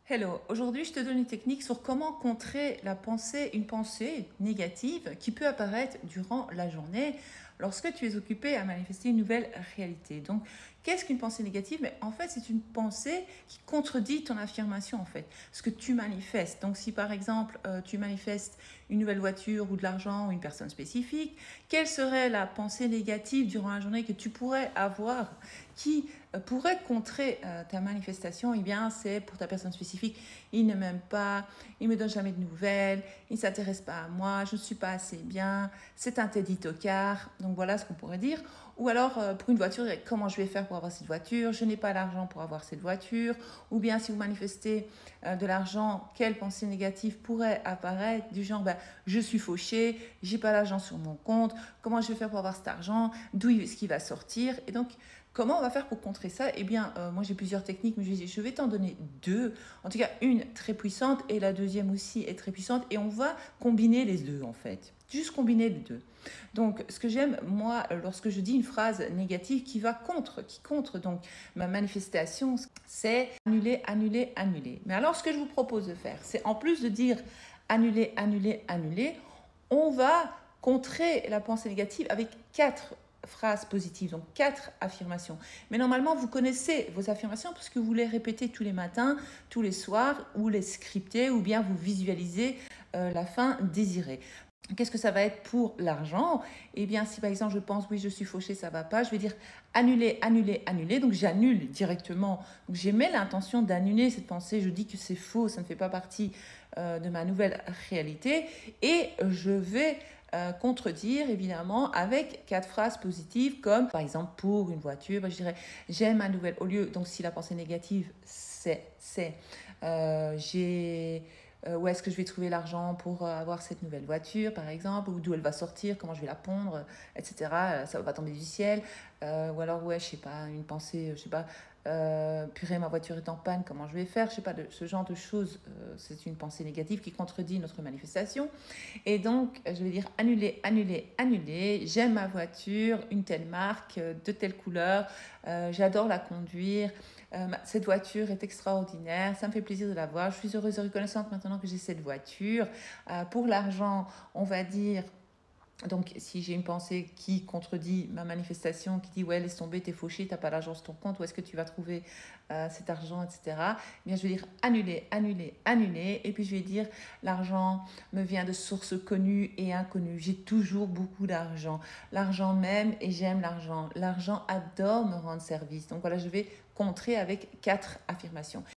Hello, aujourd'hui je te donne une technique sur comment contrer une pensée négative qui peut apparaître durant la journée lorsque tu es occupé à manifester une nouvelle réalité. Donc, qu'est-ce qu'une pensée négative? Mais en fait, c'est une pensée qui contredit ton affirmation en fait, ce que tu manifestes. Donc, si par exemple tu manifestes une nouvelle voiture ou de l'argent ou une personne spécifique, quelle serait la pensée négative durant la journée que tu pourrais avoir qui pourrait contrer ta manifestation? Eh bien, c'est pour ta personne spécifique. Il ne m'aime pas, il me donne jamais de nouvelles, il ne s'intéresse pas à moi, je ne suis pas assez bien, c'est un Teddy tocard. Donc voilà ce qu'on pourrait dire. Ou alors pour une voiture, comment je vais faire pour avoir cette voiture? Je n'ai pas l'argent pour avoir cette voiture. Ou bien si vous manifestez de l'argent, quelle pensée négative pourrait apparaître du genre je suis fauché, j'ai pas l'argent sur mon compte, comment je vais faire pour avoir cet argent, d'où est-ce qu'il va sortir? Et donc comment on va faire pour contrer ça? Eh bien, moi j'ai plusieurs techniques, mais je vais t'en donner deux. En tout cas, une très puissante et la deuxième aussi est très puissante. Et on va combiner les deux en fait. Juste combiner les deux. Donc, ce que j'aime, moi, lorsque je dis une phrase négative qui contre donc ma manifestation, c'est annuler, annuler, annuler. Mais alors, ce que je vous propose de faire, c'est en plus de dire annuler, annuler, annuler, on va contrer la pensée négative avec quatre phrases positives, donc quatre affirmations. Mais normalement, vous connaissez vos affirmations parce que vous les répétez tous les matins, tous les soirs, ou les scriptez, ou bien vous visualisez la fin désirée. Qu'est-ce que ça va être pour l'argent? Eh bien, si par exemple je pense oui, je suis fauché, ça va pas, je vais dire annuler, annuler, annuler. Donc j'annule directement. Donc j'émets l'intention d'annuler cette pensée. Je dis que c'est faux, ça ne fait pas partie de ma nouvelle réalité. Et je vais contredire évidemment avec quatre phrases positives comme par exemple pour une voiture, je dirais j'aime ma nouvelle. Au lieu, donc si la pensée négative c'est j'ai où est-ce que je vais trouver l'argent pour avoir cette nouvelle voiture, par exemple, ou d'où elle va sortir, comment je vais la pondre, etc. Ça va tomber du ciel. Ou alors, ouais, je sais pas, une pensée, je sais pas, purée, ma voiture est en panne, comment je vais faire, je sais pas, ce genre de choses. C'est une pensée négative qui contredit notre manifestation. Et donc, je vais dire annuler, annuler, annuler. J'aime ma voiture, une telle marque, de telle couleur. J'adore la conduire. Cette voiture est extraordinaire. Ça me fait plaisir de la voir. Je suis heureuse et reconnaissante maintenant que j'ai cette voiture. Pour l'argent, on va dire donc, si j'ai une pensée qui contredit ma manifestation, qui dit ouais, laisse tomber, t'es fauché, t'as pas l'argent sur ton compte, où est-ce que tu vas trouver cet argent, etc. Eh bien, je vais dire annuler, annuler, annuler. Et puis, je vais dire l'argent me vient de sources connues et inconnues. J'ai toujours beaucoup d'argent. L'argent m'aime et j'aime l'argent. L'argent adore me rendre service. Donc, voilà, je vais contrer avec quatre affirmations.